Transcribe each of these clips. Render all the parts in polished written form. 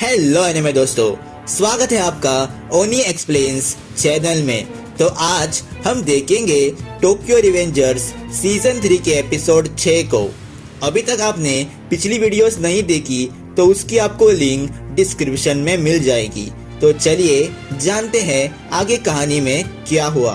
Hello anime दोस्तों, स्वागत है आपका ओनी एक्सप्लेन्स चैनल में। तो आज हम देखेंगे टोक्यो रिवेंजर्स सीजन 3 के एपिसोड 6 को। अभी तक आपने पिछली वीडियोस नहीं देखी तो उसकी आपको लिंक डिस्क्रिप्शन में मिल जाएगी। तो चलिए जानते हैं आगे कहानी में क्या हुआ।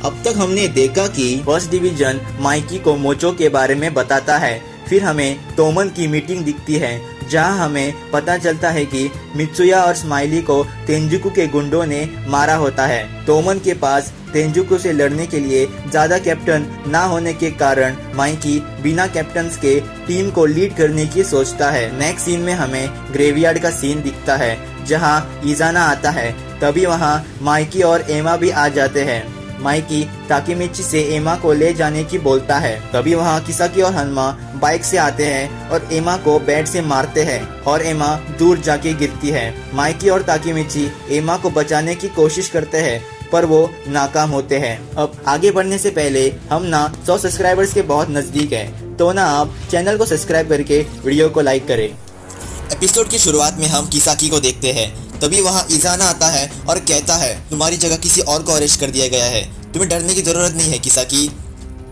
अब तक हमने देखा कि फर्स्ट डिवीजन माइकी को मोचो के बारे में बताता है। फिर हमें तोमन की मीटिंग दिखती है जहां हमें पता चलता है कि मित्सुया और स्माइली को तेंजुकु के गुंडों ने मारा होता है। तोमन के पास तेंजुकु से लड़ने के लिए ज्यादा कैप्टन ना होने के कारण माइकी बिना कैप्टन्स के टीम को लीड करने की सोचता है। नेक्स्ट सीन में हमें ग्रेवयार्ड का सीन दिखता है जहां इजाना आता है। तभी वहां माइकी और एमा भी आ जाते हैं। माइकी ताकेमिची से एमा को ले जाने की बोलता है। तभी वहाँ किसाकी और हन्मा बाइक से आते हैं और एमा को बैट से मारते हैं और एमा दूर जाके गिरती है। माइकी और ताकेमिची एमा को बचाने की कोशिश करते हैं पर वो नाकाम होते हैं। अब आगे बढ़ने से पहले हम 100 सब्सक्राइबर्स के बहुत नजदीक हैं, तो आप चैनल को सब्सक्राइब करके वीडियो को लाइक करें। एपिसोड की शुरुआत में हम किसाकी को देखते हैं। तभी वहाँ इजाना आता है और कहता है तुम्हारी जगह किसी और को अरेस्ट कर दिया गया है, तुम्हें डरने की जरूरत नहीं है किसाकी।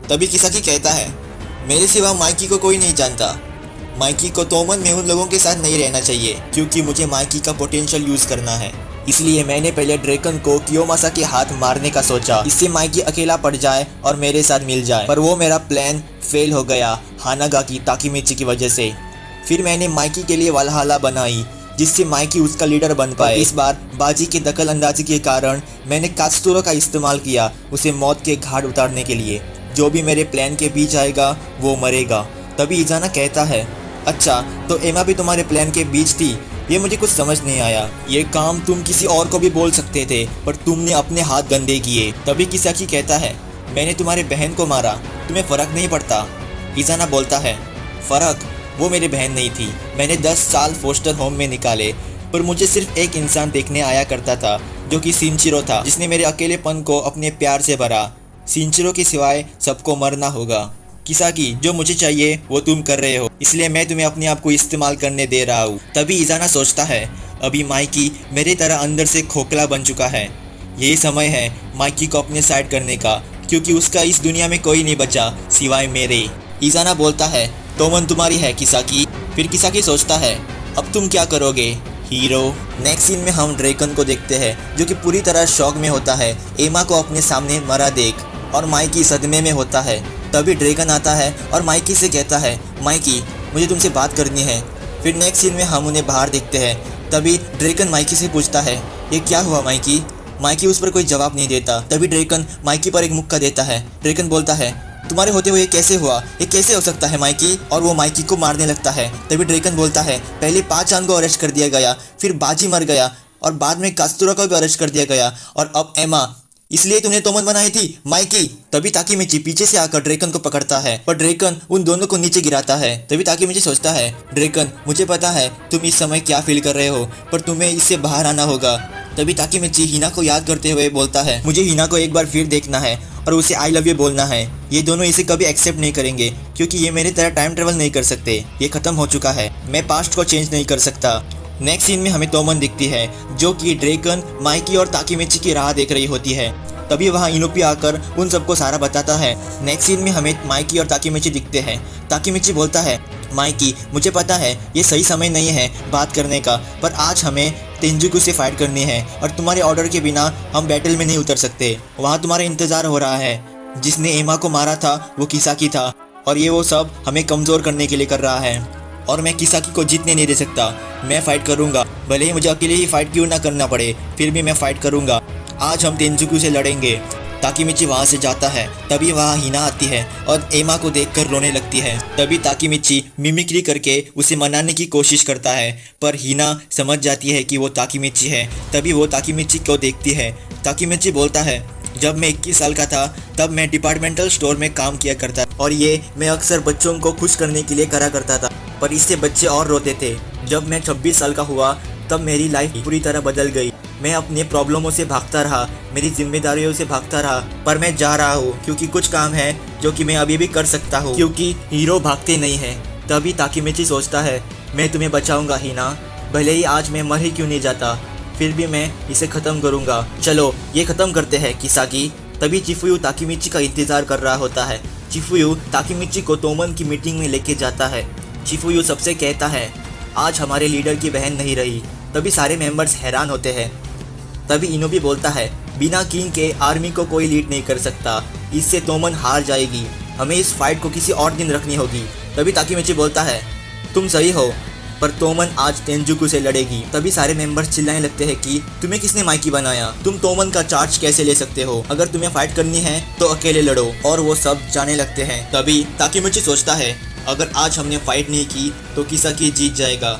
तभी किसाकी कहता है मेरे सिवा माइकी को कोई नहीं जानता। माइकी को तोमन में उन लोगों के साथ नहीं रहना चाहिए क्योंकि मुझे माइकी का पोटेंशियल यूज करना है। इसलिए मैंने पहले ड्रैकन को कियोमासा के हाथ मारने का सोचा, इससे माइकी अकेला पड़ जाए और मेरे साथ मिल जाए। पर वो मेरा प्लान फेल हो गया हानागाकी ताकेमिची की वजह से। फिर मैंने माइकी के लिए वालहला बनाई जिससे माइकी उसका लीडर बन पाए। इस बार बाजी के दखल अंदाजी के कारण मैंने कात्सुरो का इस्तेमाल किया उसे मौत के घाट उतारने के लिए। जो भी मेरे प्लान के बीच आएगा वो मरेगा। तभी इजाना कहता है अच्छा तो एमा भी तुम्हारे प्लान के बीच थी, ये मुझे कुछ समझ नहीं आया। ये काम तुम किसी और को भी बोल सकते थे पर तुमने अपने हाथ गंदे किए। तभी किसाकी कहता है मैंने तुम्हारी बहन को मारा, तुम्हें फर्क नहीं पड़ता। इजाना बोलता है फर्क, वो मेरी बहन नहीं थी। मैंने 10 साल फोस्टर होम में निकाले पर मुझे सिर्फ एक इंसान देखने आया करता था जो कि शिनचिरो था, जिसने मेरे अकेलेपन को अपने प्यार से भरा। शिनचिरो के सिवाय सबको मरना होगा। किसाकी जो मुझे चाहिए वो तुम कर रहे हो, इसलिए मैं तुम्हें अपने आप को इस्तेमाल करने दे रहा हूँ। तभी इजाना सोचता है अभी माइकी मेरी तरह अंदर से खोखला बन चुका है, यही समय है माइकी को अपने साइड करने का क्योंकि उसका इस दुनिया में कोई नहीं बचा सिवाय मेरे। इजाना बोलता है तोमन तुम्हारी है किसाकी। फिर किसाकी सोचता है अब तुम क्या करोगे हीरो। नेक्स्ट सीन में हम ड्रैकन को देखते हैं जो कि पूरी तरह शॉक में होता है एमा को अपने सामने मरा देख, और माइकी सदमे में होता है। तभी ड्रैकन आता है और माइकी से कहता है माइकी मुझे तुमसे बात करनी है। फिर नेक्स्ट सीन में हम उन्हें बाहर देखते हैं। तभी ड्रैकन माइकी से पूछता है ये क्या हुआ माइकी। माइकी उस पर कोई जवाब नहीं देता। तभी ड्रैकन माइकी पर एक मुक्का देता है। ड्रैकन बोलता है तुम्हारे होते हुए ये कैसे हुआ, ये कैसे हो सकता है माइकी, और वो माइकी को मारने लगता है। तभी ड्रैकन बोलता है पहले 5 चांद को अरेस्ट कर दिया गया, फिर बाजी मर गया और बाद में कात्सुरो को भी अरेस्ट कर दिया गया और अब एमा, इसलिए तुमने तोमन बनाई थी माइकी। तभी ताकेमिची पीछे से आकर ड्रैकन को पकड़ता है पर ड्रैकन उन दोनों को नीचे गिराता है। तभी ताकेमिची सोचता है ड्रैकन मुझे पता है तुम इस समय क्या फील कर रहे हो पर तुम्हें इससे बाहर आना होगा। तभी ताकेमिची हिना को याद करते हुए बोलता है मुझे हिना को एक बार फिर देखना है और उसे आई लव यू बोलना है। ये दोनों इसे कभी एक्सेप्ट नहीं करेंगे क्योंकि ये मेरी तरह टाइम ट्रेवल नहीं कर सकते, ये खत्म हो चुका है, मैं पास्ट को चेंज नहीं कर सकता। नेक्स्ट सीन में हमें तोमन दिखती है जो कि ड्रैकन माइकी और ताकेमिची की राह देख रही होती है। तभी वहाँ इनुपी आकर उन सबको सारा बताता है। नेक्स्ट सीन में हमें माइकी और ताकेमिची दिखते हैं। ताकेमिची बोलता है माइकी मुझे पता है ये सही समय नहीं है बात करने का, पर आज हमें तेंजुकु से फाइट करनी है और तुम्हारे ऑर्डर के बिना हम बैटल में नहीं उतर सकते। वहाँ तुम्हारा इंतजार हो रहा है। जिसने एमा को मारा था वो किसाकी था और ये वो सब हमें कमज़ोर करने के लिए कर रहा है और मैं किसाकी को जीतने नहीं दे सकता। मैं फाइट करूँगा, भले ही मुझे अकेले ही फाइट क्यों ना करना पड़े, फिर भी मैं फाइट करूँगा। आज हम तेंजुकु से लड़ेंगे। ताकेमिची वहाँ से जाता है। तभी वहाँ हिना आती है और एमा को देखकर रोने लगती है। तभी ताकेमिची मिमिक्री करके उसे मनाने की कोशिश करता है पर हिना समझ जाती है कि वो ताकेमिची है। तभी वो ताकेमिची को देखती है। ताकेमिची बोलता है जब मैं 21 साल का था तब मैं डिपार्टमेंटल स्टोर में काम किया करता और ये मैं अक्सर बच्चों को खुश करने के लिए करा करता था पर इससे बच्चे और रोते थे। जब मैं 26 साल का हुआ तब मेरी लाइफ पूरी तरह बदल गई। मैं अपने प्रॉब्लमों से भागता रहा, मेरी जिम्मेदारियों से भागता रहा, पर मैं जा रहा हूँ क्योंकि कुछ काम है जो कि मैं अभी भी कर सकता हूँ क्योंकि हीरो भागते नहीं हैं। तभी ताकेमिची सोचता है मैं तुम्हें बचाऊंगा हिना, भले ही आज मैं मर ही क्यों नहीं जाता, फिर भी मैं इसे खत्म करूंगा। चलो ये खत्म करते हैं किसाकी। तभी चिफुयू ताकीमिची का इंतजार कर रहा होता है। चिफुयू ताकीमिची को तोमन की मीटिंग में लेके जाता है। चिफुयू सबसे कहता है आज हमारे लीडर की बहन नहीं रही। तभी सारे मेंबर्स हैरान होते हैं। तभी इनोबी बोलता है बिना किंग के आर्मी को कोई लीड नहीं कर सकता, इससे तोमन हार जाएगी, हमें इस फाइट को किसी और दिन रखनी होगी। तभी ताकीमिची बोलता है तुम सही हो, पर तोमन आज तेंजुकू से लड़ेगी। तभी सारे मेंबर्स चिल्लाने लगते हैं कि तुम्हें किसने माइकी बनाया, तुम तोमन का चार्ज कैसे ले सकते हो, अगर तुम्हें फाइट करनी है तो अकेले लड़ो। और वो सब जाने लगते हैं। तभी ताकीमिची सोचता है अगर आज हमने फाइट नहीं की तो किसाकी जीत जाएगा,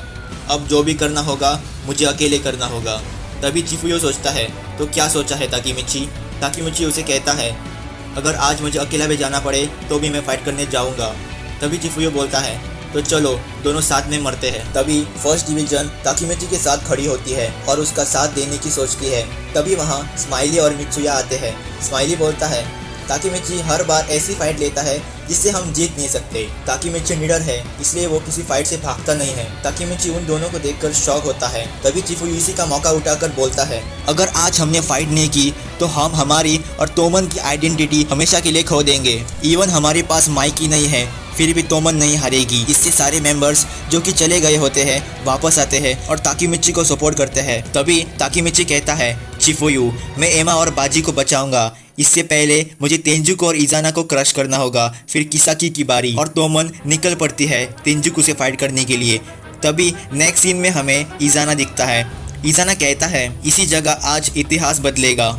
अब जो भी करना होगा मुझे अकेले करना होगा। तभी चिफुयो सोचता है तो क्या सोचा है ताकीमिची। ताकीमिची उसे कहता है अगर आज मुझे अकेला भी जाना पड़े तो भी मैं फाइट करने जाऊंगा। तभी चिफुयो बोलता है तो चलो दोनों साथ में मरते हैं। तभी फर्स्ट डिवीजन ताकीमिची के साथ खड़ी होती है और उसका साथ देने की सोचती है। तभी वहाँ स्माइली और मित्सुया आते हैं। स्माइली बोलता है ताकीमिची हर बार ऐसी फाइट लेता है जिससे हम जीत नहीं सकते। ताकीमिची निडर है इसलिए वो किसी फाइट से भागता नहीं है। ताकीमिची उन दोनों को देखकर शॉक होता है। तभी चिफुयू इसी का मौका उठाकर बोलता है अगर आज हमने फाइट नहीं की तो हम हमारी और तोमन की आइडेंटिटी हमेशा के लिए खो देंगे। इवन हमारे पास माइकी नहीं है फिर भी तोमन नहीं हारेगी। इससे सारे मेंबर्स जो कि चले गए होते हैं वापस आते हैं और ताकीमिची को सपोर्ट करते हैं। तभी ताकीमिची कहता है चिफुयू मैं एमा और बाजी को बचाऊंगा, इससे पहले मुझे तेंजुको और इजाना को क्रश करना होगा। फिर किसाकी की बारी और तोमन निकल पड़ती है तेंजुको से फाइट करने के लिए। तभी नेक्स्ट सीन में हमें इजाना दिखता है। इजाना कहता है इसी जगह आज इतिहास बदलेगा।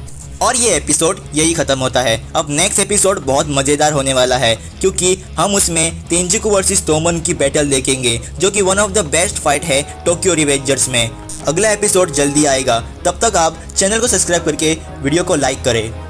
और ये एपिसोड यही खत्म होता है। अब नेक्स्ट एपिसोड बहुत मज़ेदार होने वाला है क्योंकि हम उसमें तेंजुको वर्सेस तोमन की बैटल देखेंगे जो कि one of the best fight है टोक्यो रिवेंजर्स में। अगला एपिसोड जल्दी आएगा, तब तक आप चैनल को सब्सक्राइब करके वीडियो को लाइक करें।